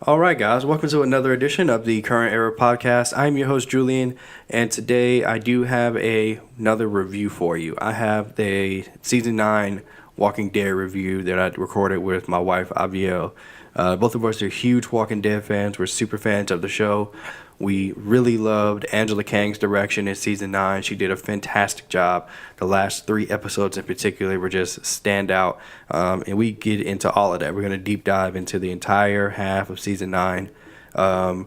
All right, guys, welcome to another edition of the Current Era Podcast. I'm your host, Julian, and today I do have another review for you. I have the Season 9 Walking Dead review that I recorded with my wife, Abiel. Both of us are huge Walking Dead fans. We're super fans of the show. We really loved Angela Kang's direction in Season 9. She did a fantastic job. The last 3 episodes in particular were just standout. And we get into all of that. We're going to deep dive into the entire half of Season 9. From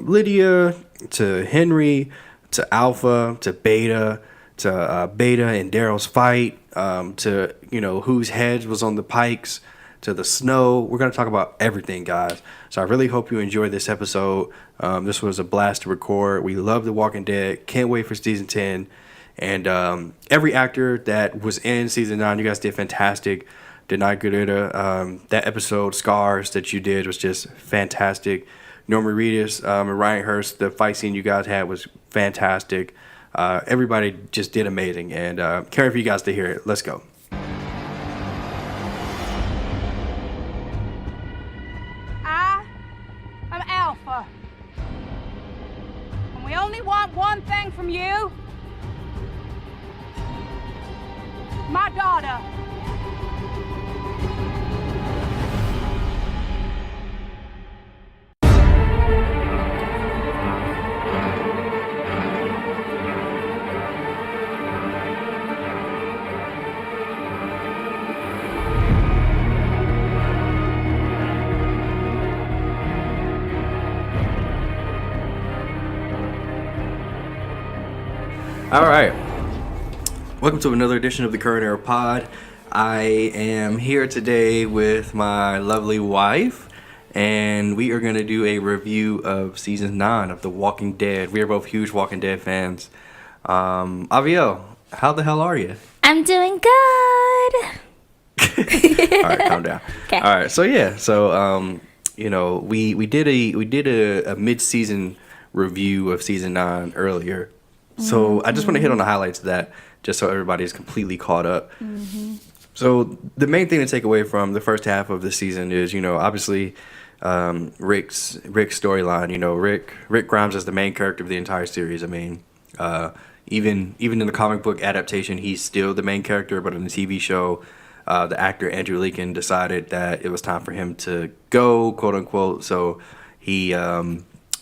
Lydia to Henry to Alpha to Beta to Beta and Daryl's fight to, whose heads was on the pikes to the snow. We're going to talk about everything, guys. So I really hope you enjoyed this episode. This was a blast to record. We love The Walking Dead. Can't wait for Season 10. And every actor that was in Season 9, you guys did fantastic. Denai Guerrero, that episode, Scars, that you did was just fantastic. Norman Reedus and Ryan Hurst, the fight scene you guys had was fantastic. Everybody just did amazing. And can't wait for you guys to hear it. Let's go. I'm Alpha. And we only want one thing from you. My daughter. All right. Welcome to another edition of the Current Era Pod. I am here today with my lovely wife, and we are going to do a review of Season 9 of The Walking Dead. We are both huge Walking Dead fans. Aviel, how the hell are you? I'm doing good. All right, calm down. Okay. All right, we did a mid-season review of Season 9 earlier. So I just want to hit on the highlights of that, just so everybody is completely caught up. Mm-hmm. So the main thing to take away from the first half of the season is, obviously Rick's storyline. Rick Grimes is the main character of the entire series. I mean, even in the comic book adaptation, he's still the main character. But in the TV show, the actor Andrew Lincoln decided that it was time for him to go, quote unquote. So he.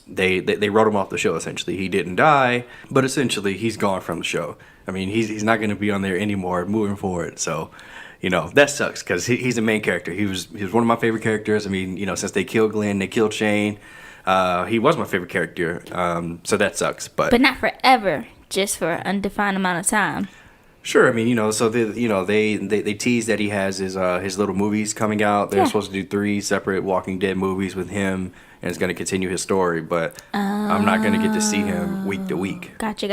They wrote him off the show, essentially. He didn't die, but essentially he's gone from the show. I mean, he's not going to be on there anymore moving forward. So, that sucks because he's the main character. He was one of my favorite characters. I mean, since they killed Glenn, they killed Shane. He was my favorite character. So that sucks. But not forever, just for an undefined amount of time. Sure, I mean, so they tease that he has his little movies coming out. They're supposed to do 3 separate Walking Dead movies with him, and it's going to continue his story. But I'm not going to get to see him week to week. Gotcha.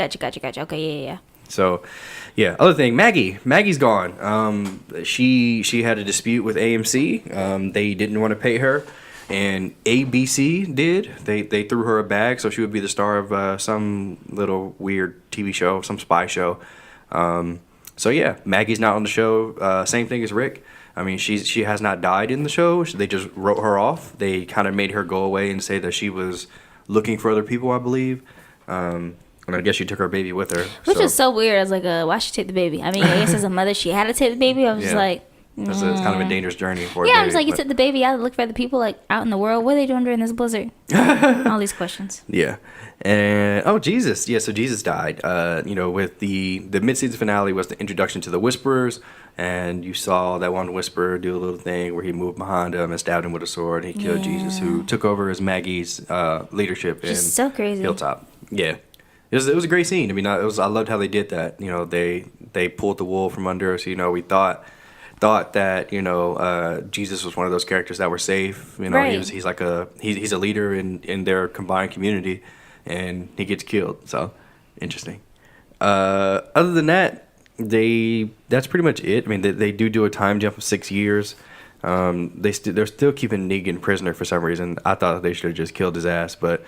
Okay, yeah. So, yeah. Other thing, Maggie's gone. She had a dispute with AMC. They didn't want to pay her, and ABC did. They threw her a bag, so she would be the star of some little weird TV show, some spy show. So yeah, Maggie's not on the show. Same thing as Rick. I mean, she has not died in the show. They just wrote her off. They kind of made her go away and say that she was looking for other people, I believe. And I guess she took her baby with her. Which is so weird. I was like, why should she take the baby? I mean, I guess as a mother, she had to take the baby. I was just like, it's kind of a dangerous journey for I was like, you took the baby out to look for the people like out in the world. What are they doing during this blizzard? All these questions. Yeah. And Jesus. Yeah, so Jesus died. With the mid-season finale was the introduction to the Whisperers, and you saw that one Whisperer do a little thing where he moved behind him and stabbed him with a sword, and he killed Jesus, who took over as Maggie's leadership in so crazy. Hilltop. Yeah. It was a great scene. I mean, I loved how they did that. They pulled the wool from under us. We thought that Jesus was one of those characters that were safe. Right. He's like he's a leader in their combined community, and he gets killed. So interesting. Other than that, that's pretty much it. I mean, they do a time jump of 6 years. They're still keeping Negan prisoner for some reason. I thought they should have just killed his ass, but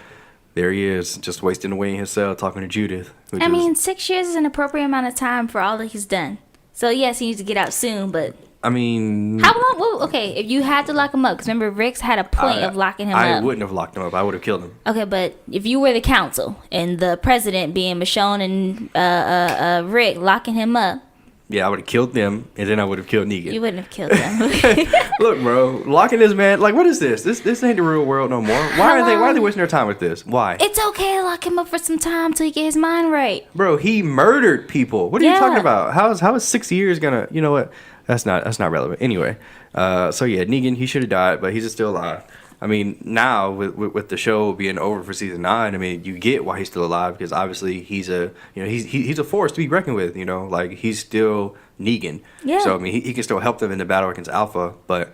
there he is, just wasting away in his cell talking to Judith. 6 years is an appropriate amount of time for all that he's done. So yes, he needs to get out soon, but I mean, How long? Well, okay, if you had to lock him up, because remember, Rick's had a point of locking him I up. wouldn't have locked him up. I would have killed him. Okay, but if you were the council and the president being Michonne and Rick locking him up, Yeah, I would have killed them, and then I would have killed Negan. you wouldn't have killed him. Look, bro, locking this man. Like, what is this? This ain't the real world no more. Why are they wasting their time with this? Why? It's okay to lock him up for some time till he get his mind right. Bro, he murdered people. What are you talking about? How is 6 years gonna? You know what? That's not relevant. Anyway, so yeah, Negan, he should have died, but he's still alive. I mean, now with the show being over for season 9, I mean, you get why he's still alive, because obviously he's a force to be reckoned with. You know, like, he's still Negan. Yeah. So I mean, he can still help them in the battle against Alpha, but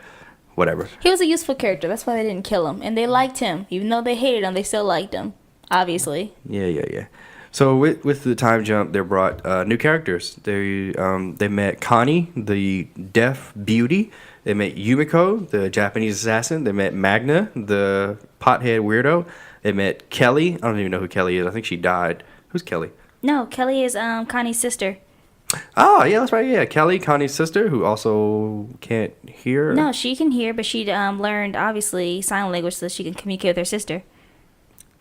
whatever. He was a useful character. That's why they didn't kill him, and they liked him, even though they hated him. They still liked him, obviously. Yeah. So with the time jump, they brought new characters. They met Connie, the deaf beauty. They met Yumiko, the Japanese assassin. They met Magna, the pothead weirdo. They met Kelly. I don't even know who Kelly is. I think she died. Who's Kelly? No, Kelly is Connie's sister. Oh, yeah, that's right. Yeah, Kelly, Connie's sister, who also can't hear. No, she can hear, but she learned, obviously, sign language so she can communicate with her sister.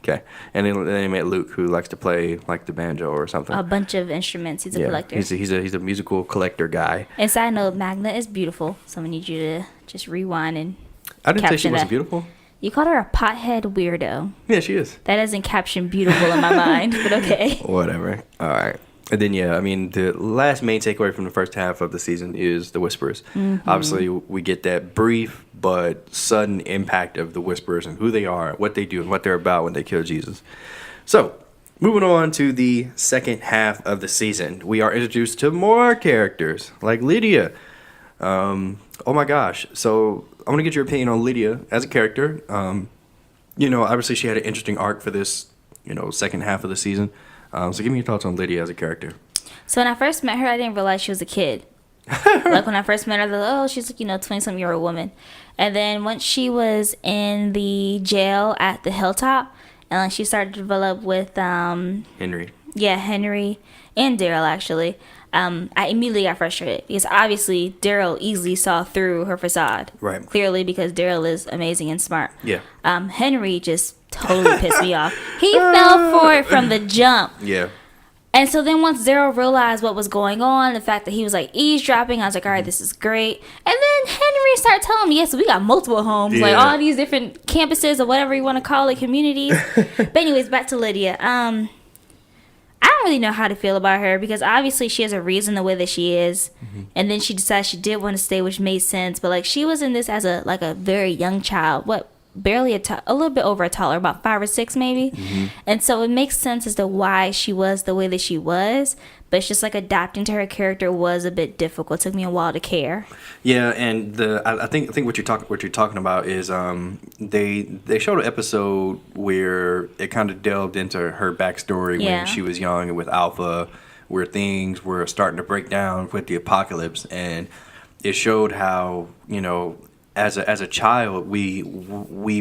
Okay. And then they met Luke, who likes to play, like, the banjo or something. A bunch of instruments. He's a collector. He's a musical collector guy. And side note, Magna is beautiful. So I need you to just rewind and I didn't say she caption wasn't that. beautiful. You called her a pothead weirdo. Yeah, she is. That doesn't caption beautiful in my mind, but okay. Whatever. All right. And then, yeah, I mean, the last main takeaway from the first half of the season is the Whisperers. Mm-hmm. Obviously, we get that brief but sudden impact of the Whisperers and who they are, what they do, and what they're about when they kill Jesus. So, moving on to the second half of the season, we are introduced to more characters, like Lydia. Oh my gosh. So, I want to get your opinion on Lydia as a character. Obviously, she had an interesting arc for this, second half of the season. So give me your thoughts on Lydia as a character. So when I first met her, I didn't realize she was a kid. Like when I first met her, I thought, oh, she's like, 20-something-year-old woman. And then once she was in the jail at the hilltop, and like she started to develop with Henry. Yeah, Henry and Daryl actually. I immediately got frustrated because obviously Daryl easily saw through her facade. Right. Clearly because Daryl is amazing and smart. Yeah. Henry just totally pissed me off. He fell for it from the jump. Yeah. And so then once Daryl realized what was going on, the fact that he was like eavesdropping, I was like, all right, this is great. And then Henry started telling me, yes, we got multiple homes, like all these different campuses or whatever you want to call it, communities. But anyways, back to Lydia. I don't really know how to feel about her because obviously she has a reason the way that she is. Mm-hmm. And then she decided she did want to stay, which made sense. But like she was in this as a very young child. Barely a little bit over a toddler, about 5 or 6 maybe. Mm-hmm. And so it makes sense as to why she was the way that she was. But it's just like adapting to her character was a bit difficult. It took me a while to care. Yeah, and I think what you're talking about is they showed an episode where it kind of delved into her backstory when she was young and with Alpha, where things were starting to break down with the apocalypse, and it showed how as a child we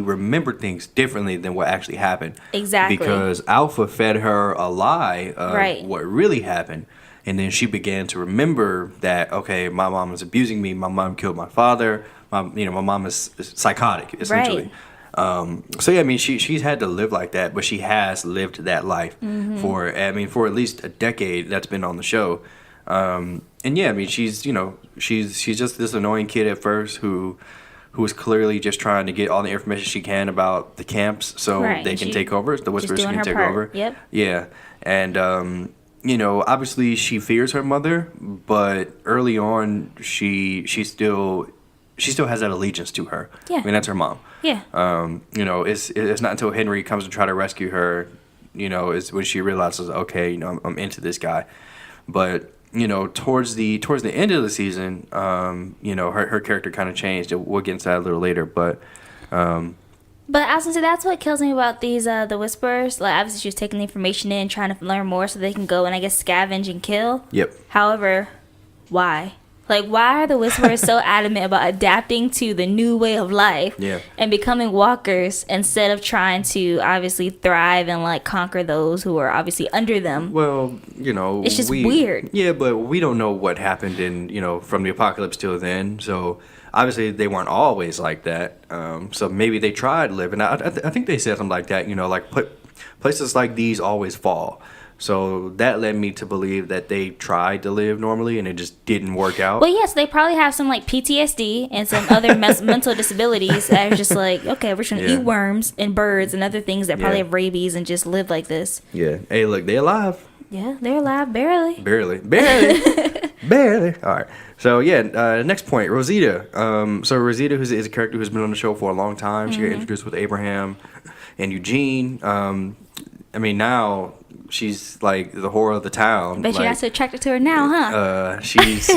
remember things differently than what actually happened. Exactly. Because Alpha fed her a lie of what really happened. And then she began to remember that, okay, my mom was abusing me. My mom killed my father. My mom is psychotic, essentially. Right. So yeah, I mean, she's had to live like that, but she has lived that life for at least a decade. That's been on the show. And yeah, I mean, she's just this annoying kid at first who was clearly just trying to get all the information she can about the camps so they can take over. The Whisperers can take over. Yep. Yeah. And, obviously she fears her mother, but early on she still has that allegiance to her. Yeah. I mean, that's her mom. Yeah. It's not until Henry comes to try to rescue her, is when she realizes, okay, I'm into this guy. But towards the end of the season, her character kind of changed. We'll get into that a little later, but I was gonna say that's what kills me about these the Whisperers. Like obviously she was taking the information in, trying to learn more so they can go and I guess scavenge and kill. Yep. However, why? Like, why are the Whisperers so adamant about adapting to the new way of life and becoming walkers instead of trying to obviously thrive and like conquer those who are obviously under them? Well, you know, it's just weird. Yeah, but we don't know what happened in, you know, from the apocalypse till then. So obviously they weren't always like that. So maybe they tried living. I think they said something like that. You know, like places like these always fall. So that led me to believe that they tried to live normally and it just didn't work out. Well, yes, they probably have some like PTSD and some other mental disabilities that are just like, okay, we're just going to eat worms and birds and other things that probably have rabies and just live like this. Yeah. Hey, look, they're alive. Yeah, they're alive, barely. Barely. All right. So, next point, Rosita. So Rosita is a character who's been on the show for a long time. She got introduced with Abraham and Eugene. I mean, now she's like the whore of the town. Bet you got so attracted to her now, huh? She's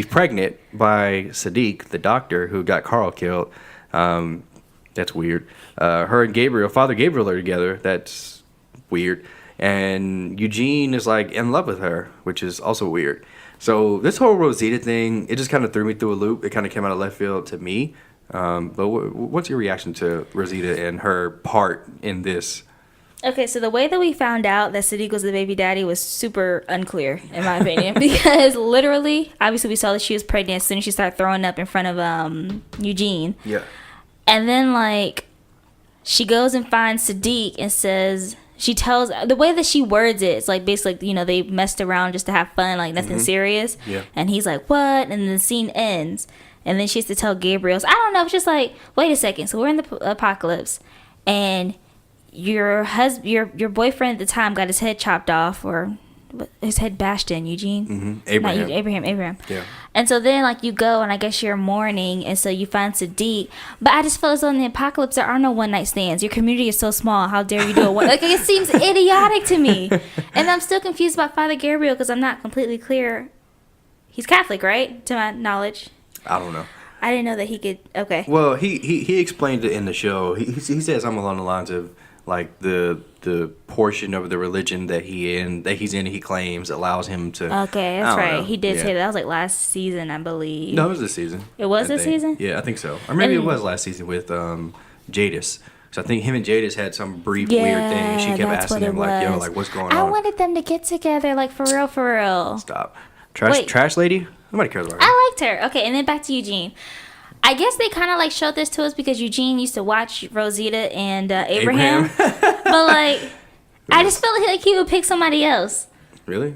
pregnant by Sadiq, the doctor who got Carl killed. That's weird. Her and Father Gabriel are together. That's weird. And Eugene is like in love with her, which is also weird. So this whole Rosita thing, it just kind of threw me through a loop. It kind of came out of left field to me. But what's your reaction to Rosita and her part in this? Okay, so the way that we found out that Sadiq was the baby daddy was super unclear, in my opinion, because literally, obviously, we saw that she was pregnant as soon as she started throwing up in front of Eugene. Yeah. And then, like, she goes and finds Sadiq and says, she tells, the way that she words it, it's like basically, you know, they messed around just to have fun, like nothing serious. Yeah. And he's like, what? And then the scene ends. And then she has to tell Gabriel. So I don't know. It's just like, wait a second. So we're in the apocalypse, and your boyfriend at the time got his head chopped off, or his head bashed in. Eugene, Abraham. Yeah. And so then, like, you go, and I guess you're mourning, and so you find Sadiq. But I just feel as though in the apocalypse there are no one night stands. Your community is so small. How dare you do it? Like, it seems idiotic to me. And I'm still confused about Father Gabriel because I'm not completely clear. He's Catholic, right? To my knowledge. I don't know. I didn't know that he could. Okay. Well, he explained it in the show. He said something along the lines of like the portion of the religion that he's in, he claims allows him to. Okay, that's right. He did say that. That was like last season, I believe. No, it was this season. It was this season? Yeah, I think so. Or maybe it was last season with Jadis. So I think him and Jadis had some brief weird thing. And she kept asking him like, "Yo, like what's going on?" I wanted them to get together, like for real. Stop. Trash lady. Nobody cares about her. I liked her. Okay, and then back to Eugene. I guess they kind of like showed this to us because Eugene used to watch Rosita and Abraham. But like, I just felt like he would pick somebody else. Really?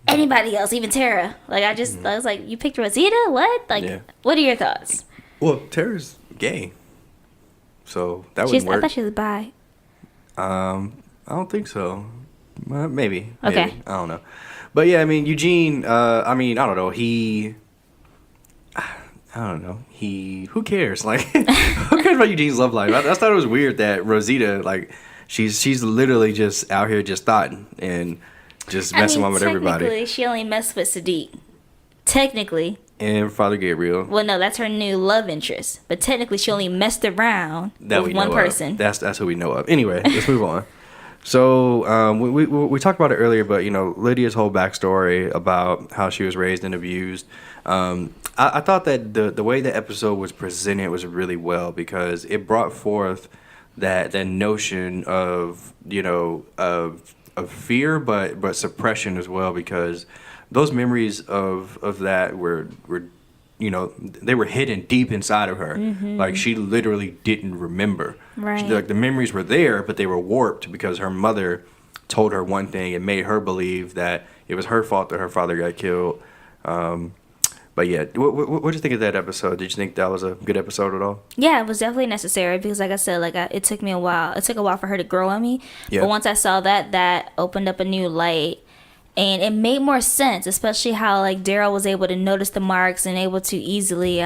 Anybody else, even Tara. Like I was like, you picked Rosita? What? Like, what are your thoughts? Well, Tara's gay, so that wouldn't work. I thought she was bi. I don't think so. Maybe. Okay. I don't know. But yeah, I mean Eugene. I don't know. Who cares? Like, who cares about Eugene's love life? I thought it was weird that Rosita, like, she's literally just out here just thoughting and just messing around with everybody. Technically, she only messed with Sadiq. Technically. And Father Gabriel. Well, no, that's her new love interest. But technically, she only messed around with one person. That's who we know of. Anyway, let's move on. So we talked about it earlier, but you know Lydia's whole backstory about how she was raised and abused. I thought that the way the episode was presented was really well because it brought forth that notion of of fear, but suppression as well because those memories of that were they were hidden deep inside of her. Mm-hmm. Like she literally didn't remember. Right. Like the memories were there, but they were warped because her mother told her one thing and made her believe that it was her fault that her father got killed. But yeah, what did you think of that episode? Did you think that was a good episode at all? Yeah, it was definitely necessary because, like I said, it took me a while. It took a while for her to grow on me. Yeah. But once I saw that opened up a new light. And it made more sense, especially how like Daryl was able to notice the marks and able to easily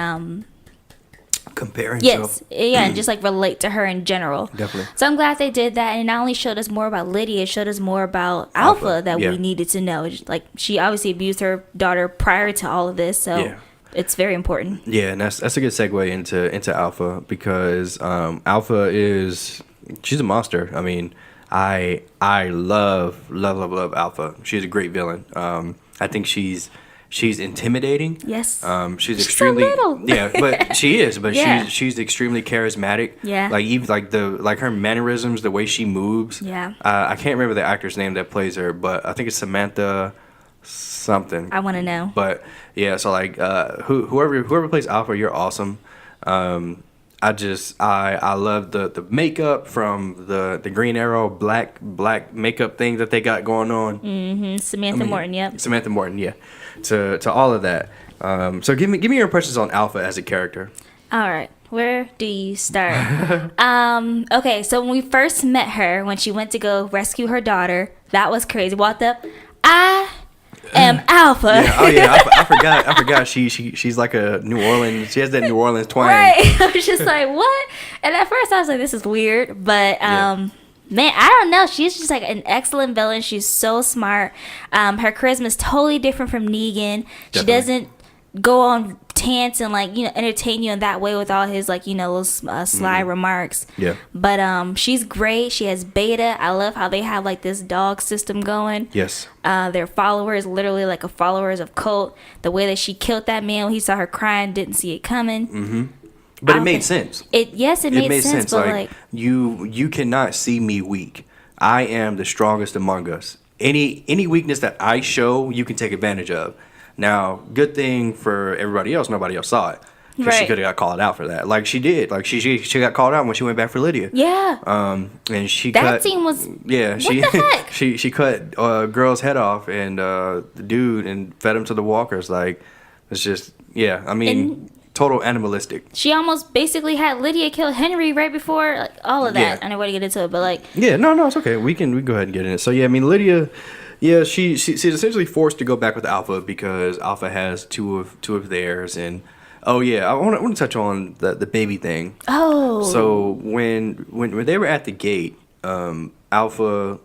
compare himself. Yes, yeah, and just like relate to her in general. Definitely. So I'm glad they did that, and it not only showed us more about Lydia, it showed us more about Alpha that we needed to know. Like she obviously abused her daughter prior to all of this, so it's very important. Yeah, and that's a good segue into Alpha because Alpha she's a monster. I mean. I love Alpha. She's a great villain. I think she's She's intimidating. Yes. She's She's extremely so little. yeah, but she is. But Yeah. she's extremely charismatic. Yeah. Like even like her mannerisms, the way she moves. Yeah. I can't remember the actor's name that plays her, but I think it's Samantha something. I want to know. But yeah, so like whoever plays Alpha, you're awesome. I love the makeup from the Green Arrow black makeup thing that they got going on. Samantha Morton. Yep. Samantha Morton, yeah. To all of that. So give me your impressions on Alpha as a character. All right. Where do you start? Okay, so when we first met her, when she went to go rescue her daughter, that was crazy. Walked up, I am Alpha. Yeah, oh yeah, I forgot. She's like a New Orleans. She has that New Orleans twang. Right. I was just like, what? And at first I was like, this is weird, but man, I don't know. She's just like an excellent villain. She's so smart. Her charisma is totally different from Negan. She Definitely. doesn't go on tants and like entertain you in that way with all his like little sly remarks. Yeah. But she's great. She has Beta. I love how they have like this dog system going. Yes. Their followers, literally like a followers of cult. The way that she killed that man when he saw her crying, didn't see it coming. But it made sense. It made sense, but like you cannot see me weak. I am the strongest among us. Any weakness that I show, you can take advantage of. Now, good thing for everybody else, nobody else saw it. Because she Right. could have got called out for that. Like she did. Like she got called out when she went back for Lydia. yeah. And she That cut. scene was Yeah, she the heck? she cut a girl's head off and the dude and fed him to the walkers. Like it's just I mean total animalistic. she almost basically had Lydia kill Henry right before like all of that. Yeah. I don't want to get into it, but like Yeah, no, it's okay. We can go ahead and get in it. So yeah, I mean Lydia, yeah, she's essentially forced to go back with Alpha because Alpha has two of theirs, and oh yeah, I want to touch on the baby thing. oh So when they were at the gate, Alpha,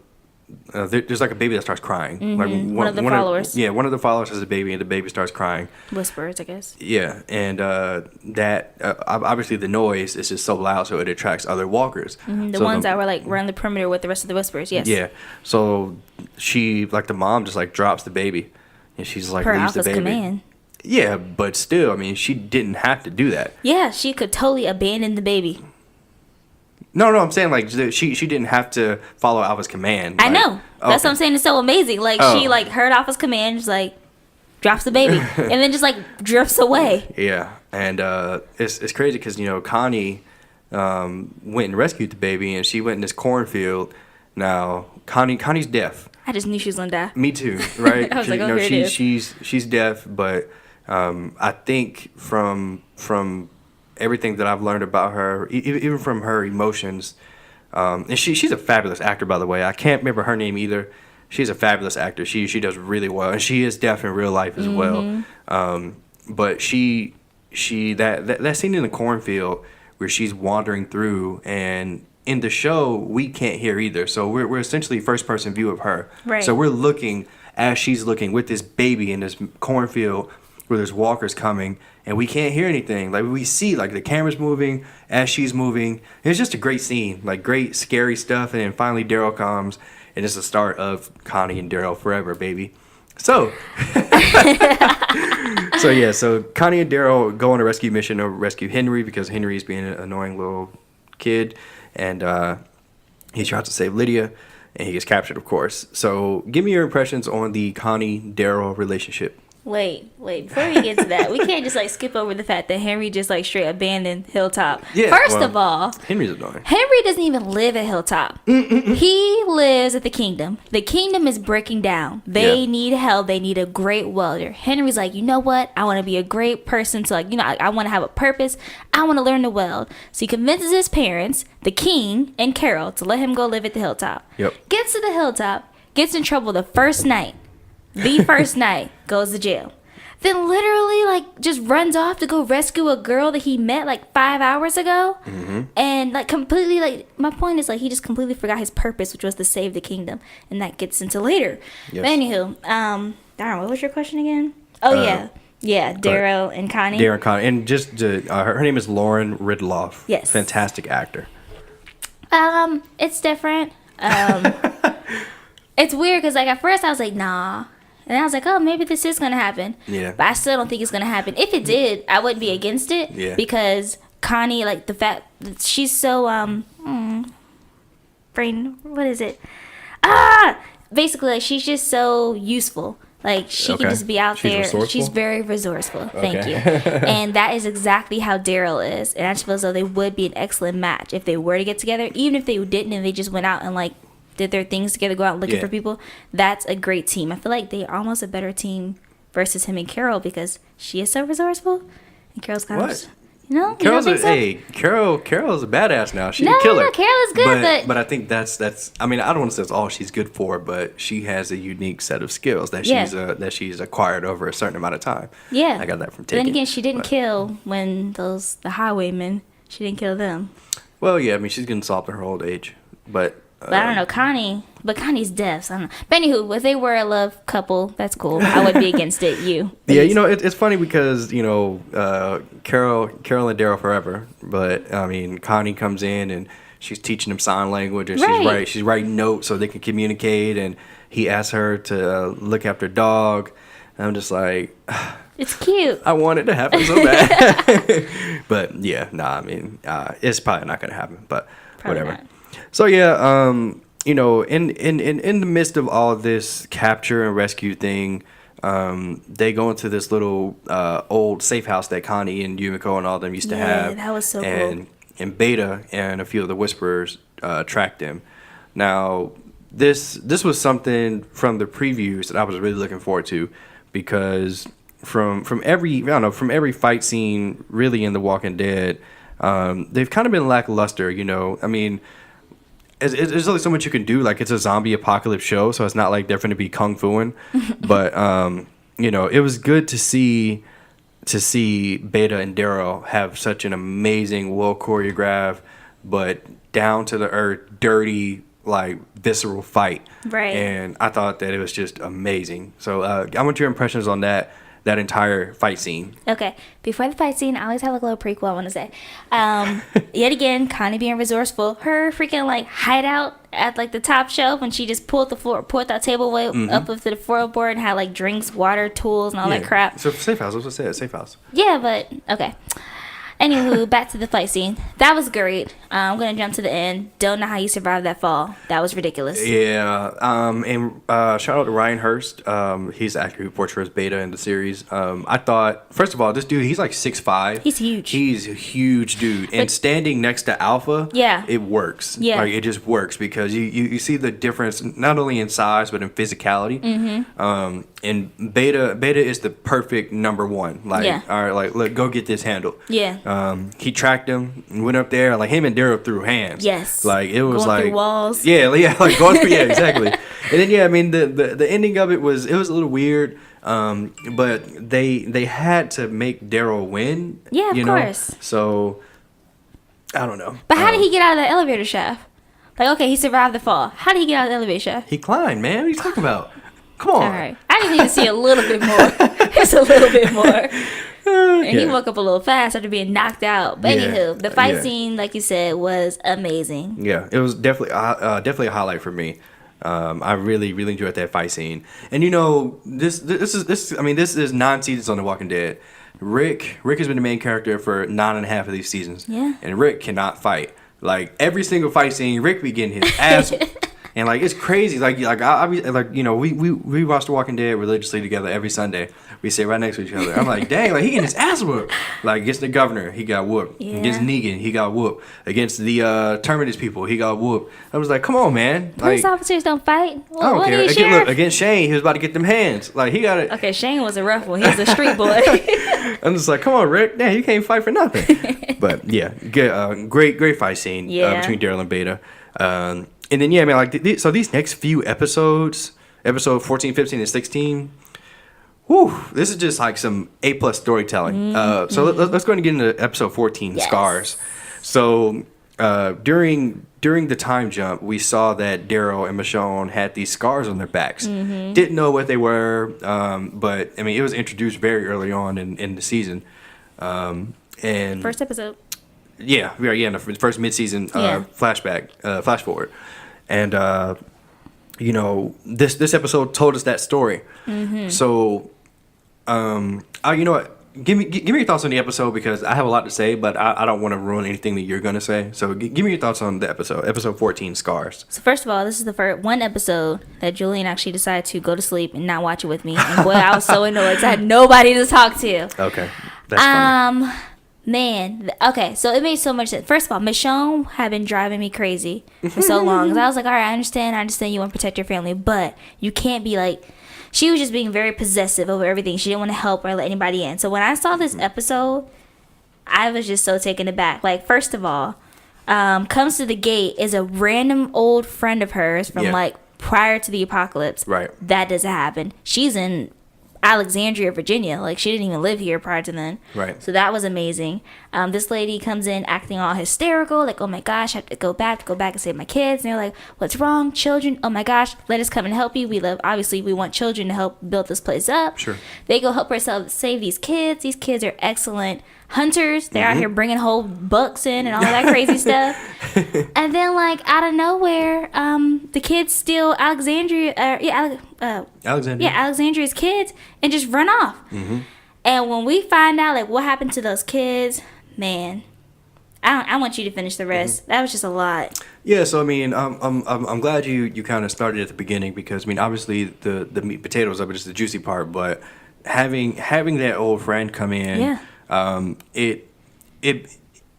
there's like a baby that starts crying. Like One of the followers. One of the followers has a baby, and the baby starts crying. whispers, I guess. Yeah, and that obviously the noise is just so loud, so it attracts other walkers. The So ones that were like running the perimeter with the rest of the whispers. Yes. Yeah, so she like the mom just like drops the baby, and she's like Per leaves the Alpha's baby. command. Yeah, but still, I mean, she didn't have to do that. Yeah, she could totally abandon the baby. No, I'm saying like she didn't have to follow Alpha's command. I Like, know. That's what I'm saying. It's so amazing. Like she Oh. like heard Alpha's command, just like drops the baby, and then just like drifts away. Yeah, and it's crazy because Connie went and rescued the baby, and she went in this cornfield. Now Connie's deaf. I just knew she was gonna die. Me too, right? I was like, oh, here it is. She's deaf, but I think from everything that I've learned about her, even from her emotions, and she's a fabulous actor, by the way. I can't remember her name either. She's a fabulous actor. She does really well, and she is deaf in real life as well. But she that scene in the cornfield where she's wandering through, and in the show we can't hear either, so we're essentially first person view of her. Right. So we're looking as she's looking with this baby in this cornfield where there's walkers coming, and we can't hear anything. Like we see like the camera's moving as she's moving. It's just a great scene, like great scary stuff, and then finally Daryl comes, and it's the start of Connie and Daryl forever, baby. So so Connie and Daryl go on a rescue mission to rescue Henry because Henry's being an annoying little kid, and he tries to save Lydia, and he gets captured, of course. So give me your impressions on the Connie-Daryl relationship. Wait. Before we get to that, we can't just like skip over the fact that Henry just like straight abandoned Hilltop. Yeah, First well, of all, Henry's annoying. Henry doesn't even live at Hilltop. He lives at the Kingdom. The Kingdom is breaking down. They need help. They need a great welder. Henry's like, you know what? I want to be a great person. So like, I want to have a purpose. I want to learn to weld. So he convinces his parents, the King and Carol, to let him go live at the Hilltop. Yep. Gets to the Hilltop, gets in trouble the first night. The first night, goes to jail. Then literally, like, just runs off to go rescue a girl that he met, like, 5 hours ago. And, like, completely, like, my point is, like, he just completely forgot his purpose, which was to save the kingdom. And that gets into later. Yes. But anywho, Darren, what was your question again? Oh, yeah. Yeah, Daryl and Connie. Darren Connie. And just her name is Lauren Ridloff. Yes. Fantastic actor. It's different. It's weird because, like, at first I was like, nah. And I was like, oh, maybe this is going to happen. Yeah. But I still don't think it's going to happen. If it did, I wouldn't be against it. Yeah. Because Connie, like, the fact that she's so, brain, what is it? Basically, like, she's just so useful. Like, she can just be out She's there. resourceful? She's very resourceful. Thank Okay. you. And that is exactly how Daryl is. And I just feel as though they would be an excellent match if they were to get together. Even if they didn't and they just went out and, like, did their things together, go out looking for people. That's a great team. I feel like they are almost a better team versus him and Carol because she is so resourceful. And Carol's kind of... You know? Carol's you don't think so? Carol's a badass now. She's No, a killer. no, Carol is good, but I think that's. I mean, I don't want to say that's all she's good for, but she has a unique set of skills that she's acquired over a certain amount of time. Yeah, I got that from But taking. then again, she didn't kill when the highwaymen. She didn't kill them. Well, yeah, I mean, she's getting soft in her old age, but. But I don't know, Connie. But Connie's deaf. So I don't know. But anywho, if they were a love couple, that's cool. I would be against it. Yeah, you know, it's funny because you know, Carol and Daryl forever, but I mean, Connie comes in and she's teaching them sign language, and she's writing notes so they can communicate, and he asks her to look after a dog. And I'm just like, it's cute. I want it to happen so bad, but yeah, I mean, it's probably not gonna happen, but Probably whatever. not. So yeah, you know, in the midst of all this capture and rescue thing, they go into this little old safe house that Connie and Yumiko and all them used to have. Yeah, that was so cool. And Beta and a few of the Whisperers tracked them. Now, this was something from the previews that I was really looking forward to, because from every fight scene really in The Walking Dead, they've kind of been lackluster. You know, I mean. There's only so much you can do. Like, it's a zombie apocalypse show, so it's not like they're going to be kung fuing. But you know, it was good to see Beta and Daryl have such an amazing, well choreographed, but down to the earth, dirty, like visceral fight. Right. And I thought that it was just amazing. So I want your impressions on that entire fight scene. Okay, before the fight scene, I always have like a little prequel I want to say. Yet again, Connie being resourceful. Her freaking like hideout at like the top shelf when she just pulled that table way up to the floorboard and had like drinks, water, tools, and all that crap. So safe house. Let's say it. Safe house. Yeah, but okay. Anywho, back to the fight scene. That was great. I'm gonna jump to the end. Don't know how you survived that fall. That was ridiculous. Yeah. And shout out to Ryan Hurst. He's the actor who portrays Beta in the series. I thought, first of all, this dude, he's like 6'5". He's huge. He's a huge dude. And standing next to Alpha, it works. Yeah. Like, it just works because you see the difference not only in size but in physicality. Mm-hmm. And Beta is the perfect number one. Like, all right, like, look, go get this handled. Yeah. He tracked him and went up there. Like, him and Daryl threw hands. Yes. Like, it was going like through walls. Yeah, like going through. Yeah, exactly. And then I mean the ending of it was a little weird. But they had to make Daryl win. Yeah, of course. So I don't know. But how did he get out of the elevator shaft? Like, okay, he survived the fall. How did he get out of the elevator shaft? He climbed, man. What are you talking about? Come on. All right. I just need to see a little bit more. Just a little bit more. And he woke up a little fast after being knocked out. But anywho, the fight scene, like you said, was amazing. Yeah, it was definitely a highlight for me. I really enjoyed that fight scene. And you know, this is 9 seasons on The Walking Dead. Rick has been the main character for 9.5 of these seasons. Yeah. And Rick cannot fight. Like, every single fight scene, Rick be getting his ass. And like, it's crazy. Like I like, you know, we watch The Walking Dead religiously together every Sunday. We sit right next to each other. I'm like, dang, like, he getting his ass whooped. Like, against the governor, he got whooped. Yeah. Against Negan, he got whooped. Against the Terminus people, he got whooped. I was like, come on, man. Police Like, officers don't fight. I don't care. Sheriff? Look, against Shane, he was about to get them hands. Like, he got it. Okay, Shane was a rough one. He was a street boy. I'm just like, come on, Rick. Damn, you can't fight for nothing. But yeah, good, great fight scene between Daryl and Beta. And then, yeah, man, like, so these next few episodes, episode 14, 15, and 16, whew, this is just like some A+ storytelling. So let's go ahead and get into episode 14, Scars. So during the time jump, we saw that Daryl and Michonne had these scars on their backs. Didn't know what they were, but, I mean, it was introduced very early on in the season. And First episode. Yeah, in the first mid-season flashback, flash forward, and you know, this episode told us that story. So, you know what? Give me your thoughts on the episode, because I have a lot to say, but I don't want to ruin anything that you're gonna say. So give me your thoughts on the episode 14, Scars. So first of all, this is the first one episode that Julian actually decided to go to sleep and not watch it with me. And boy, I was so annoyed because I had nobody to talk to. Okay, that's funny. Man, okay, so it made so much sense. First of all, Michonne had been driving me crazy for so long. 'Cause I was like, all right, I understand you want to protect your family, but you can't be like, she was just being very possessive over everything. She didn't want to help or let anybody in. So when I saw this episode, I was just so taken aback. Like, first of all, comes to the gate is a random old friend of hers from like prior to the apocalypse. Right. That doesn't happen. She's in Alexandria, Virginia. Like, she didn't even live here prior to then. Right. So that was amazing. This lady comes in acting all hysterical, like, oh my gosh, I have to go back and save my kids. And they're like, what's wrong, children? Oh my gosh, let us come and help you. We want children to help build this place up. Sure. They go help ourselves save these kids. These kids are excellent hunters. They're out here bringing whole bucks in and all that crazy stuff. And then, like, out of nowhere, the kids steal Alexandria's kids and just run off. And when we find out, like, what happened to those kids, man, I want you to finish the rest. That was just a lot. Yeah, so I mean, I'm glad you kind of started at the beginning, because I mean, obviously the meat potatoes of it is the juicy part, but having that old friend come in,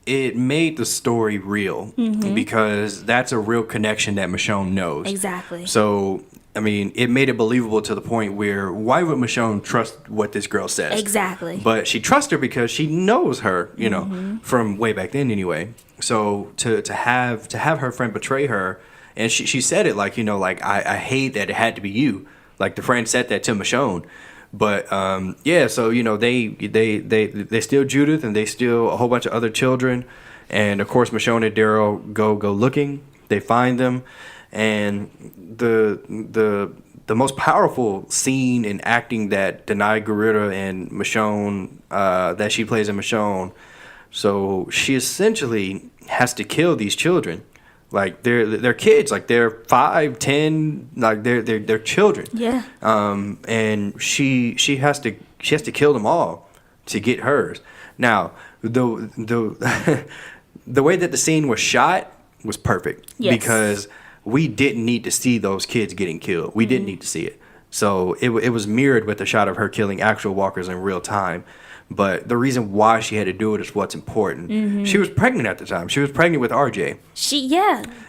it made the story real, because that's a real connection that Michonne knows. Exactly. So I mean, it made it believable to the point where, why would Michonne trust what this girl says? Exactly. But she trusts her because she knows her, you know, from way back then anyway. So to have her friend betray her, and she said it like, you know, like, I hate that it had to be you. Like, the friend said that to Michonne. But so you know, they steal Judith, and they steal a whole bunch of other children, and of course Michonne and Daryl go looking. They find them, and the most powerful scene in acting that Denai Guerrero and Michonne that she plays in Michonne. So she essentially has to kill these children. Like, they're kids, like they're 5, 10, like they're children. Yeah. And she has to kill them all to get hers. Now, the the way that the scene was shot was perfect. Yes. Because we didn't need to see those kids getting killed. We didn't need to see it. So it was mirrored with the shot of her killing actual walkers in real time. But the reason why she had to do it is what's important. She was pregnant at the time. She was pregnant with RJ.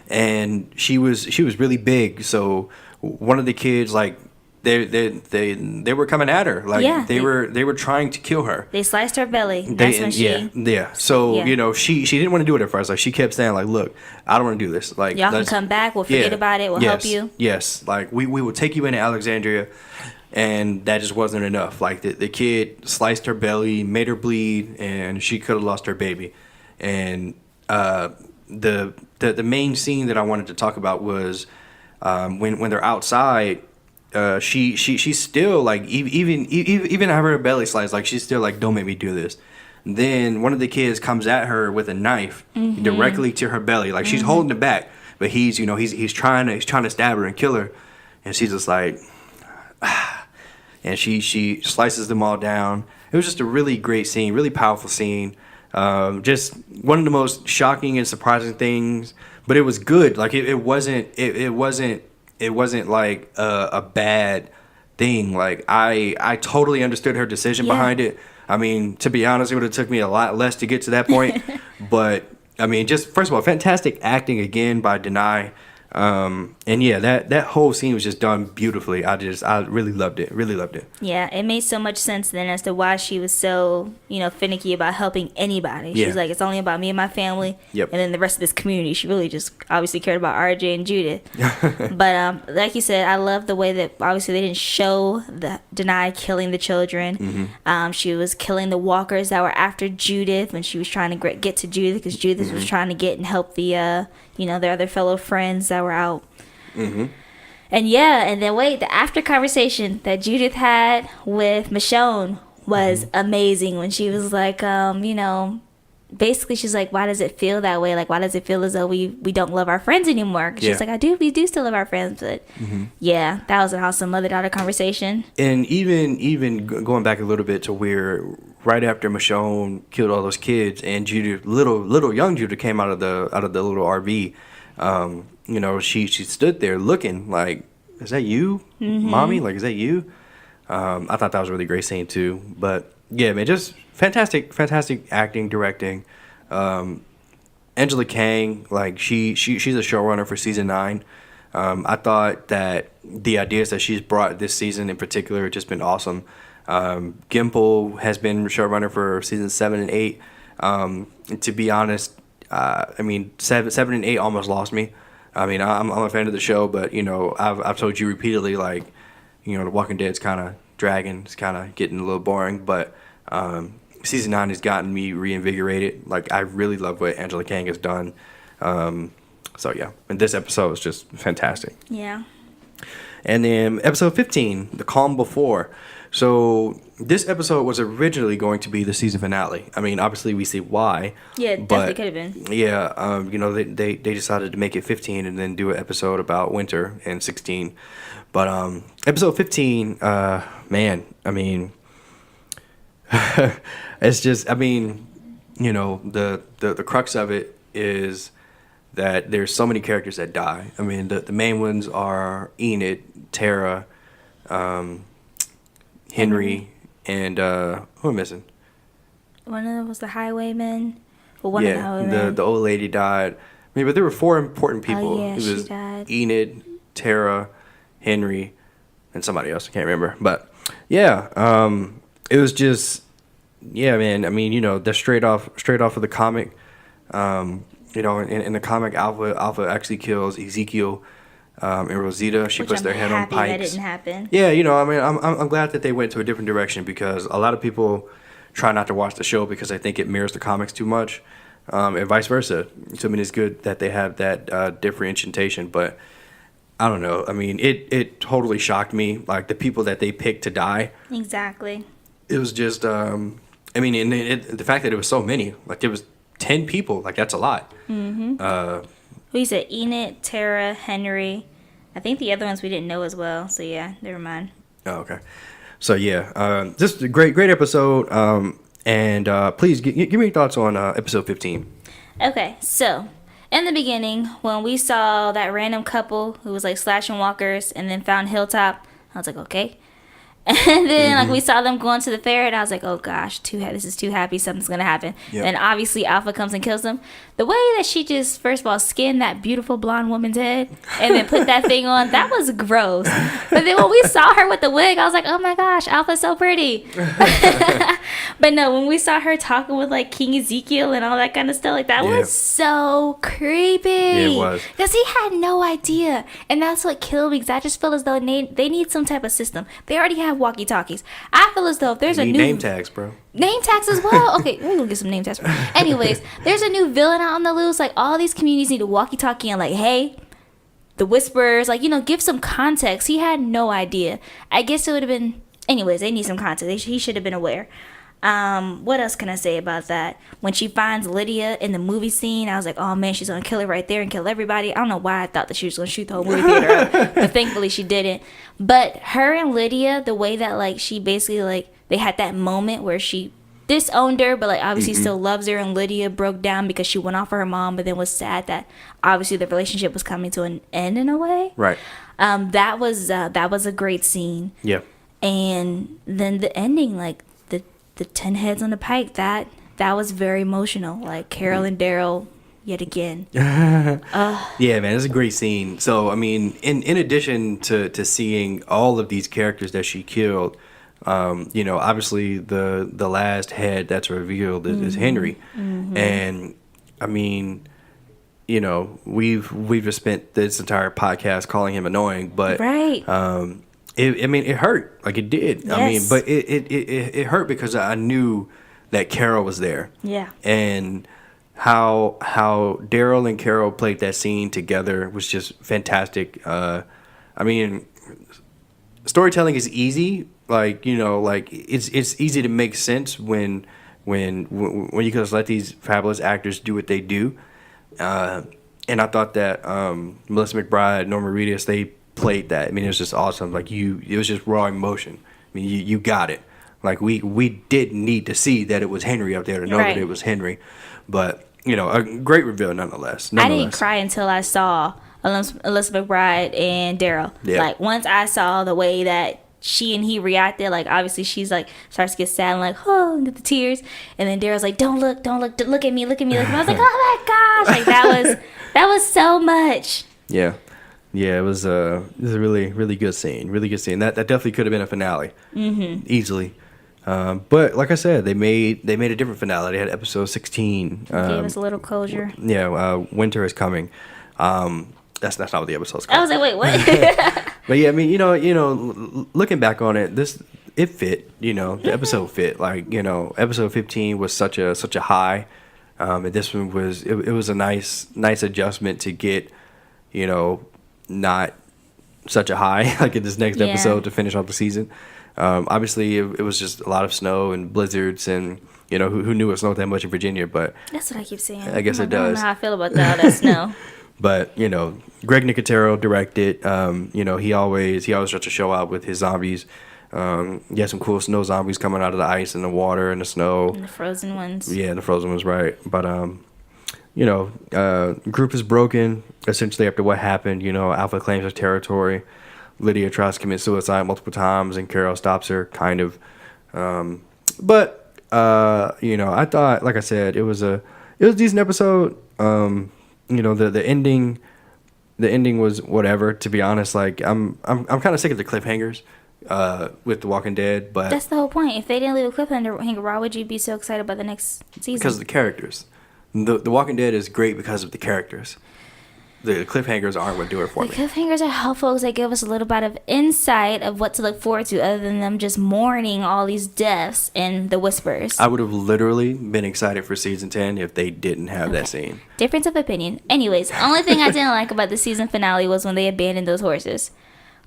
And she was really big. So one of the kids, like, they were coming at her. Like, they were trying to kill her. They sliced her belly. That's when she So you know, she didn't want to do it at first. Like, she kept saying, like, look, I don't want to do this. Like, y'all can come back. We'll forget about it. We'll help you. Yes. Like, we will take you into Alexandria. And that just wasn't enough. Like, the kid sliced her belly, made her bleed, and she could have lost her baby. And the main scene that I wanted to talk about was when they're outside. She's still like, even having her belly sliced, like, she's still like, don't make me do this. Then one of the kids comes at her with a knife directly to her belly. Like, she's holding it back, but he's trying to stab her and kill her, and she's just like. And she slices them all down. It was just a really great scene, really powerful scene. Just one of the most shocking and surprising things, but it was good. Like, it wasn't like a bad thing. Like, I totally understood her decision behind it. I mean, to be honest, it would have took me a lot less to get to that point. But I mean, just first of all, fantastic acting again by Denai. And yeah, that whole scene was just done beautifully. I really loved it. Yeah, it made so much sense then as to why she was so, you know, finicky about helping anybody. She's like, it's only about me and my family. Yep. And then the rest of this community. She really just obviously cared about RJ and Judith. But like you said, I love the way that obviously they didn't show the Denai killing the children. She was killing the walkers that were after Judith when she was trying to get to Judith, because Judith was trying to get and help the their other fellow friends that were out. And and then the after conversation that Judith had with Michonne was amazing, when she was like, basically she's like, why does it feel that way? Like, why does it feel as though we don't love our friends anymore? 'Cause she's like, we do still love our friends. But yeah, that was an awesome mother-daughter conversation. And even going back a little bit to where right after Michonne killed all those kids and Judah, little young Judah came out of the little RV, you know, she stood there looking like, is that you, mommy? Like, is that you? I thought that was a really great scene too. But yeah, man, just fantastic acting, directing. Angela Kang, like she's a showrunner for season 9. I thought that the ideas that she's brought this season in particular have just been awesome. Gimple has been showrunner for seasons 7 and 8. To be honest, I mean 7 and 8 almost lost me. I mean, I'm a fan of the show, but you know, I've told you repeatedly, like, you know, The Walking Dead's kind of dragging. It's kind of getting a little boring, but season 9 has gotten me reinvigorated. Like, I really love what Angela Kang has done. So yeah, and this episode is just fantastic. Yeah. And then episode 15, The Calm Before. So this episode was originally going to be the season finale. I mean, obviously we see why. Yeah, it definitely could have been. Yeah, you know, they decided to make it 15 and then do an episode about winter in 16. But episode 15, man, I mean, it's just, I mean, you know, the crux of it is that there's so many characters that die. I mean, the main ones are Enid, Tara, Henry, and who am I missing? One of them was the highwayman. Well, one of the highwaymen. The old lady died. I mean, but there were 4 important people. Oh, yeah, it she was died. Enid, Tara, Henry, and somebody else. I can't remember. But yeah, it was just, yeah, man. I mean, you know, that's straight off of the comic. You know, in the comic, Alpha actually kills Ezekiel and Rosita. She puts their head on pikes. That didn't happen. Yeah, you know, I mean, I'm glad that they went to a different direction because a lot of people try not to watch the show because they think it mirrors the comics too much, and vice versa. So I mean, it's good that they have that differentiation, but I don't know. I mean, it totally shocked me, like the people that they picked to die. Exactly. It was just, I mean, and the fact that it was so many, like there was 10 people, like that's a lot. We said Enid, Tara, Henry. I think the other ones we didn't know as well. So yeah, never mind. Oh, okay. So yeah, just a great episode. And please give me your thoughts on episode 15. Okay, so in the beginning, when we saw that random couple who was like slashing walkers and then found Hilltop, I was like, okay. And then like we saw them going to the fair, and I was like, oh gosh, this is too happy, something's gonna happen. Yep. And obviously Alpha comes and kills them. The way that she just first of all skinned that beautiful blonde woman's head and then put that thing on, that was gross. But then when we saw her with the wig, I was like, oh my gosh, Alpha's so pretty. But no, when we saw her talking with like King Ezekiel and all that kind of stuff, like that was so creepy. Yeah, it was. Because he had no idea, and that's what killed me. Because I just feel as though they need some type of system. They already have walkie-talkies. I feel as though if there's a new name tags, bro. Name tags as well. Okay, we're gonna get some name tags. Anyways, there's a new villain out on the loose. Like all these communities need a walkie-talkie and like, hey, the Whisperers, like, you know, give some context. He had no idea. I guess it would have been. Anyways, they need some context. He should have been aware. What else can I say about that? When she finds Lydia in the movie scene, I was like, oh man, she's gonna kill her right there and kill everybody. I don't know why I thought that she was gonna shoot the whole movie theater up, but thankfully she didn't. But her and Lydia, the way that like she basically like they had that moment where she disowned her, but like obviously still loves her, and Lydia broke down because she went off for her mom, but then was sad that obviously the relationship was coming to an end in a way. Right. That was a great scene. Yeah. And then the ending, like the 10 heads on the pike, that was very emotional. Like Carol and Daryl yet again. Yeah, man, it's a great scene. So I mean, in addition to seeing all of these characters that she killed, you know, obviously the last head that's revealed is Henry. And I mean, you know, we've just spent this entire podcast calling him annoying, but right. I mean, it hurt. Like it did. Yes. I mean, but it hurt because I knew that Carol was there. Yeah. And how Daryl and Carol played that scene together was just fantastic. I mean, storytelling is easy. Like, you know, like it's easy to make sense when when you could just let these fabulous actors do what they do. And I thought that Melissa McBride, Norma Reedus, they played that. I mean, it was just awesome. Like it was just raw emotion. I mean, you got it. Like we didn't need to see that it was Henry up there to know that it was Henry, but a great reveal nonetheless. I didn't cry until I saw Elizabeth McBride and Daryl. Yeah. Like once I saw the way that she and he reacted, like obviously she's like starts to get sad and like the tears, and then Daryl's like don't look at me. I was like, oh my gosh, like that was so much. Yeah, it was a really really good scene. That definitely could have been a finale, easily. But like I said, they made a different finale. They had episode 16. Gave us a little closure. Yeah, Winter is coming. That's not what the episode's called. I was like, wait, what? But yeah, I mean, looking back on it, it fit. The episode fit. Like episode 15 was such a high, and this one was it was a nice adjustment to get, not such a high like in this next episode to finish off the season. Obviously, it was just a lot of snow and blizzards, and who knew it snowed that much in Virginia? But that's what I keep saying. I guess it does. I don't know how I feel about that snow. But Greg Nicotero directed. He always tries to show out with his zombies. He had some cool snow zombies coming out of the ice and the water and the snow. And the frozen ones. Yeah, the frozen ones, right? But group is broken essentially after what happened. Alpha claims his territory. Lydia tries to commit suicide multiple times, and Carol stops her, kind of. But I thought, like I said, it was a decent episode. The ending was whatever. To be honest, like I'm kind of sick of the cliffhangers with The Walking Dead. But that's the whole point. If they didn't leave a cliffhanger, why would you be so excited about the next season? Because of the characters. The Walking Dead is great because of the characters. The cliffhangers aren't what do it for me. The cliffhangers are helpful because they give us a little bit of insight of what to look forward to, other than them just mourning all these deaths and the whispers. I would have literally been excited for season 10 if they didn't have that scene. Difference of opinion. Anyways, the only thing I didn't like about the season finale was when they abandoned those horses.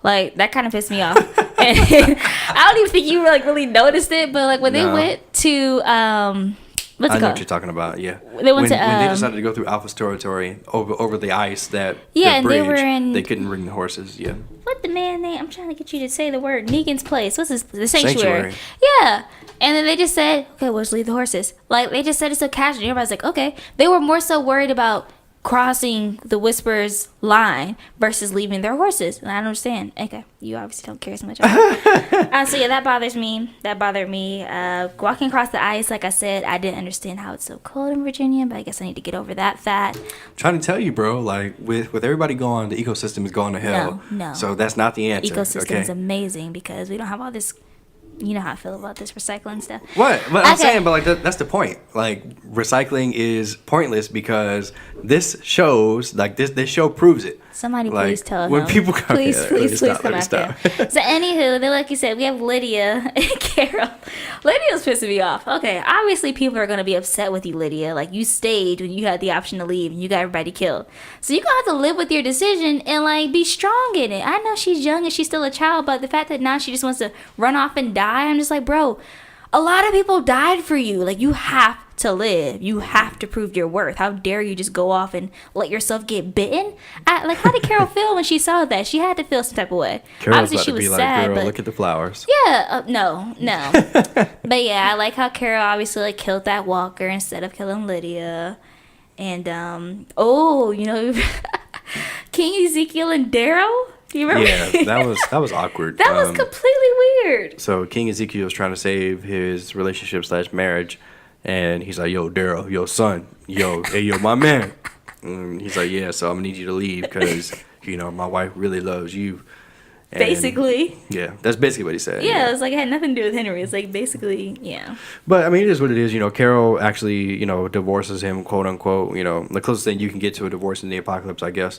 Like, that kind of pissed me off. And I don't even think you really noticed it, but like when they went to what's it called? I know what you're talking about. Yeah, they went when to they decided to go through Alpha's territory over the ice that and bridge, they were in. They couldn't bring the horses. Yeah. What the man name? I'm trying to get you to say the word. Negan's place. What's the sanctuary? Sanctuary. Yeah. And then they just said, okay, we'll just leave the horses. Like they just said it so casually. Everybody's like, okay. They were more so worried about crossing the Whispers line versus leaving their horses. And I don't understand. Okay, you obviously don't care so much about it. So yeah, that bothers me. That bothered me. Walking across the ice, like I said, I didn't understand how it's so cold in Virginia, but I guess I need to get over that fact. I'm trying to tell you, bro, like with everybody gone, the ecosystem is going to hell. No. So that's not the answer. Ecosystem is amazing because we don't have all this. You know how I feel about this recycling stuff. What? But I'm saying, but like that's the point. Like recycling is pointless because this shows, like this show proves it. Somebody like, please tell him. When people come, please come after stop. him. So anywho, then like you said, we have Lydia and Carol. Lydia's pissing me off. Okay, obviously people are gonna be upset with you, Lydia. Like you stayed when you had the option to leave and you got everybody killed. So you're gonna have to live with your decision and like be strong in it. I know she's young and she's still a child, but the fact that now she just wants to run off and die, I'm just like, bro, a lot of people died for you. Like you have to live. You have to prove your worth. How dare you just go off and let yourself get bitten? Like how did Carol feel when she saw that? She had to feel some type of way. Carol's obviously about she to was be sad, like, girl, but look at the flowers. yeah, no. But yeah, I like how Carol obviously like killed that walker instead of killing Lydia. And King Ezekiel and Daryl. Do you remember? Yeah, that was awkward. That was completely weird. So King Ezekiel was trying to save his relationship / marriage, and he's like, "Yo, Daryl, yo, son, yo, hey, yo, my man." And he's like, "Yeah, so I'm gonna need you to leave because my wife really loves you." And basically. Yeah, that's basically what he said. Yeah, it was like it had nothing to do with Henry. It's like basically, yeah. But I mean, it is what it is. Carol actually, divorces him, quote unquote. The closest thing you can get to a divorce in the apocalypse, I guess.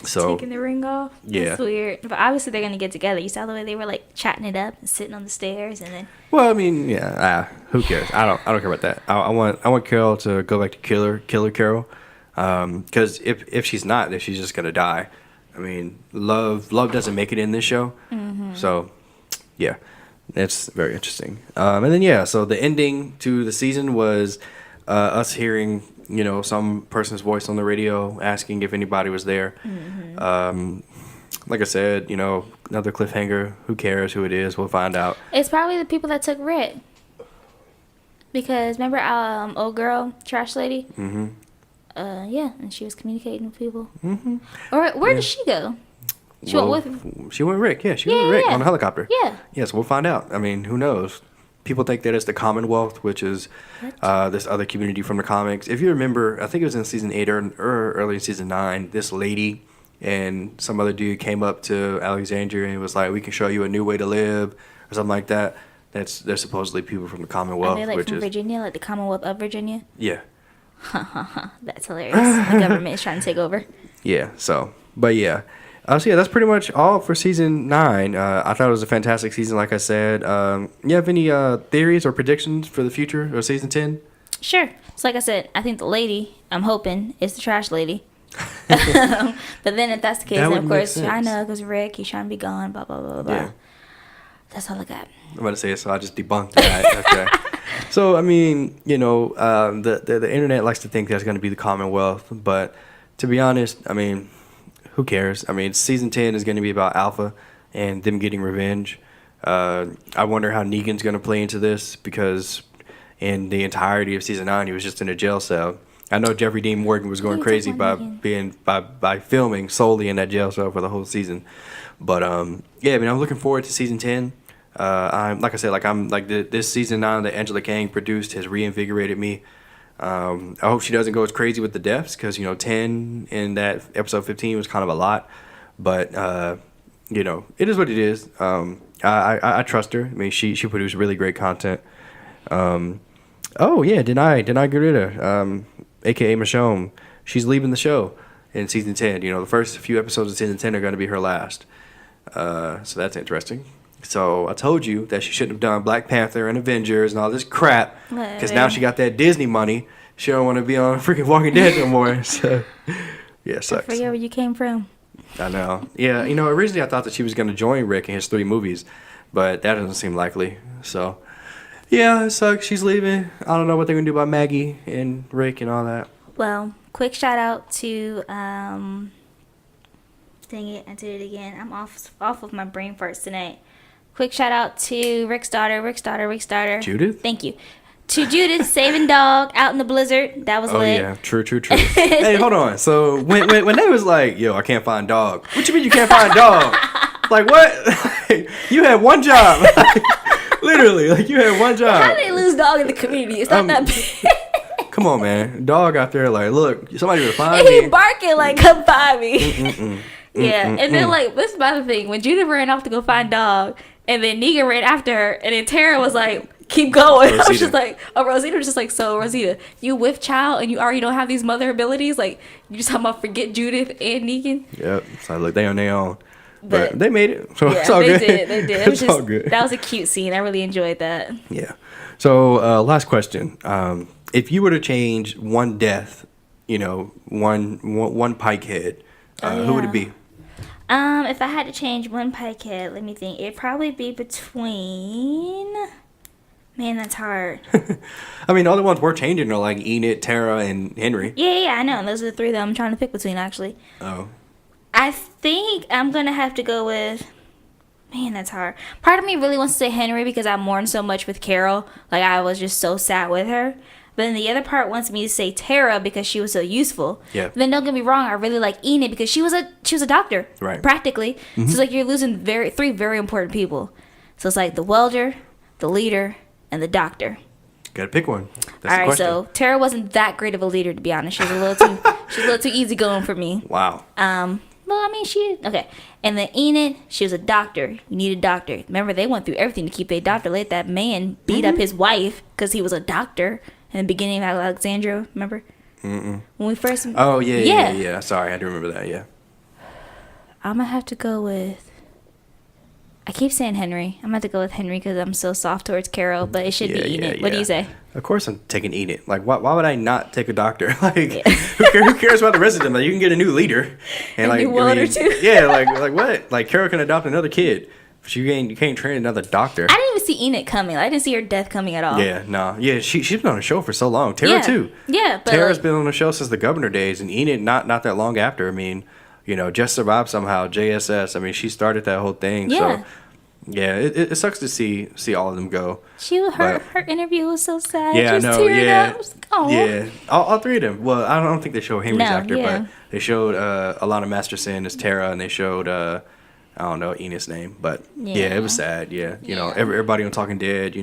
So taking the ring off. Yeah, that's weird. But obviously they're gonna get together. You saw the way they were like chatting it up and sitting on the stairs, and then. Well, I mean, yeah. Who cares? I don't care about that. I want Carol to go back to killer Carol, because if she's not, if she's just gonna die. I mean, love doesn't make it in this show. Mm-hmm. So, yeah. It's very interesting. And then yeah, so the ending to the season was us hearing some person's voice on the radio asking if anybody was there. Like I said, another cliffhanger. Who cares who it is? We'll find out. It's probably the people that took Rick. Because remember, old girl, trash lady. Yeah, and she was communicating with people. Or where did she go? She went with. She went with Rick. Yeah, she went with Rick on a helicopter. Yeah. Yes, we'll find out. I mean, who knows? People think that it's the Commonwealth, which is this other community from the comics. If you remember, I think it was in season 8 or early in season 9. This lady and some other dude came up to Alexandria and was like, "We can show you a new way to live," or something like that. They're supposedly people from the Commonwealth. Are they which from is Virginia, like the Commonwealth of Virginia? Yeah. That's hilarious. The government is trying to take over. Yeah. So, but yeah. So yeah, that's pretty much all for season 9. I thought it was a fantastic season, like I said. You have any theories or predictions for the future of season 10? Sure. So like I said, I think the lady, I'm hoping, is the trash lady. But then if that's the case, That then would of make course, sense. I know, because Rick, he's trying to be gone, blah, blah, blah, blah. Yeah. That's all I got. I'm about to say it, so I just debunked that. Okay. So, I mean, the internet likes to think that's going to be the Commonwealth, but to be honest, I mean, who cares? I mean, season 10 is going to be about Alpha and them getting revenge. I wonder how Negan's going to play into this, because in the entirety of season 9, he was just in a jail cell. I know Jeffrey Dean Morgan was going crazy by filming solely in that jail cell for the whole season. But yeah, I mean, I'm looking forward to season 10. I'm like I said, this season 9 that Angela Kang produced has reinvigorated me. I hope she doesn't go as crazy with the deaths, because 10 in that episode 15 was kind of a lot. But it is what it is. I trust her. I mean, she produced really great content. Oh yeah, Denai Guerrero, aka Michonne, she's leaving the show in season 10. The first few episodes of season 10 are going to be her last. So that's interesting. So I told you that she shouldn't have done Black Panther and Avengers and all this crap, because now she got that Disney money. She don't want to be on freaking Walking Dead no more. So yeah, it sucks. I forget where you came from. I know. Yeah, originally I thought that she was going to join Rick in his 3 movies, but that doesn't seem likely. So yeah, it sucks. She's leaving. I don't know what they're going to do about Maggie and Rick and all that. Well, quick shout out to dang it, I did it again. I'm off of my brain farts tonight. Quick shout out to Rick's daughter. Judith? Thank you. To Judith, saving dog out in the blizzard. That was lit. Oh yeah, true. Hey, hold on. So when they was like, "Yo, I can't find dog," what you mean you can't find dog? Like what? You had one job. Literally, like you had one job. How did they lose dog in the community? It's not that big. Come on, man. Dog out there, like, look, somebody would find And me. he barking like, "Come find me." Yeah, and then like this is about the thing, when Judith ran off to go find dog, and then Negan ran after her, and then Tara was like, "Keep going." Rosita. I was just like, Rosita was just like, "So Rosita, you with child and you already don't have these mother abilities? Like you just talking about forget Judith and Negan?" Yep. So look, they on their own, but they made it. So Yeah, it's all they good. did. They did. It was It's all just good. that was a cute scene. I really enjoyed that. Yeah. So last question: if you were to change one death, one Pike head, who would it be? If I had to change one Pike head, let me think. It'd probably be between. Man, that's hard. I mean, the other ones we're changing are like Enid, Tara, and Henry. Yeah, I know. Those are the 3 that I'm trying to pick between, actually. Oh. I think I'm going to have to go with... Man, that's hard. Part of me really wants to say Henry because I mourned so much with Carol. Like, I was just so sad with her. But then the other part wants me to say Tara because she was so useful. Yeah. But then don't get me wrong, I really like Enid because she was a doctor. Right. Practically. So it's like you're losing 3 very important people. So it's like the welder, the leader, and the doctor. Gotta pick one. That's All the right, question. so Tara wasn't that great of a leader, to be honest. She's a little too easygoing for me. Wow. Well, I mean, okay. And then Enid, she was a doctor. You need a doctor. Remember, they went through everything to keep a doctor. Let that man beat up his wife because he was a doctor in the beginning of Alexandria. Remember? When we first. Oh yeah. Sorry, I do remember that. Yeah. I'm gonna have to go with. I keep saying Henry. I'm gonna have to go with Henry because I'm so soft towards Carol, but it should be Enid. What do you say? Of course I'm taking Enid. Like, why would I not take a doctor? Like, who cares about the rest of them? Like, you can get a new leader. And A like, new welder, too. Yeah, like what? Like, Carol can adopt another kid. But you can't train another doctor. I didn't even see Enid coming. I didn't see her death coming at all. Yeah, no. Yeah, she's been on the show for so long. Tara, too. Yeah, but Tara's been on the show since the Governor days, and Enid not that long after. I mean, just survived somehow. JSS. I mean, she started that whole thing. Yeah. So, yeah, it sucks to see all of them go. Her interview was so sad. Yeah, I know. Yeah, up. Oh. yeah. All three of them. Well, I don't think they showed Henry's actor, yeah. but they showed Alana Masterson as Tara, and they showed I don't know Enid's name, but yeah, it was sad. Yeah, everybody on Talking Dead.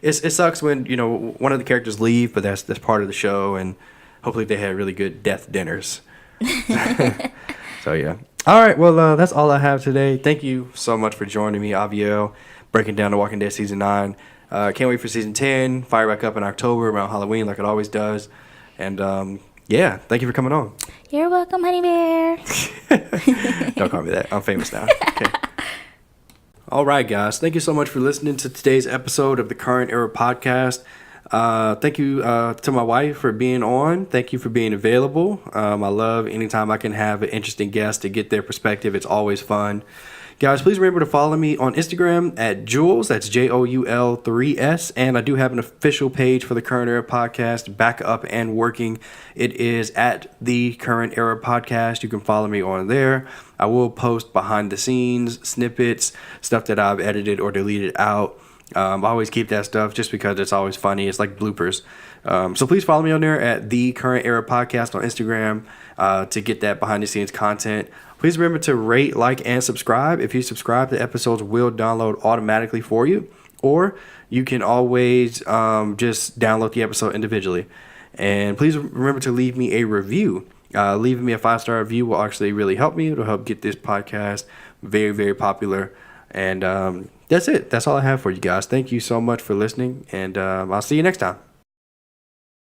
It sucks when one of the characters leave, but that's part of the show, and hopefully they had really good death dinners. So yeah. All right, well, that's all I have today. Thank you so much for joining me, Aviel, breaking down The Walking Dead Season 9. Can't wait for Season 10. Fire back up in October around Halloween like it always does. And, yeah, thank you for coming on. You're welcome, honey bear. Don't call me that. I'm famous now. Okay. All right, guys. Thank you so much for listening to today's episode of the Current Era Podcast. Thank you to my wife for being on. Thank you for being available. I love anytime I can have an interesting guest to get their perspective. It's always fun. Guys, please remember to follow me on Instagram at Jules. That's JOUL3S. And I do have an official page for the Current Era Podcast, back up and working. It is at the Current Era Podcast. You can follow me on there. I will post behind the scenes, snippets, stuff that I've edited or deleted out. I always keep that stuff just because it's always funny. It's like bloopers. So please follow me on there at the Current Era Podcast on Instagram to get that behind the scenes content. Please remember to rate, like, and subscribe. If you subscribe, the episodes will download automatically for you. Or you can always just download the episode individually. And please remember to leave me a review. Leaving me a 5-star review will actually really help me. It'll help get this podcast very, very popular. And that's it. That's all I have for you guys. Thank you so much for listening. And I'll see you next time.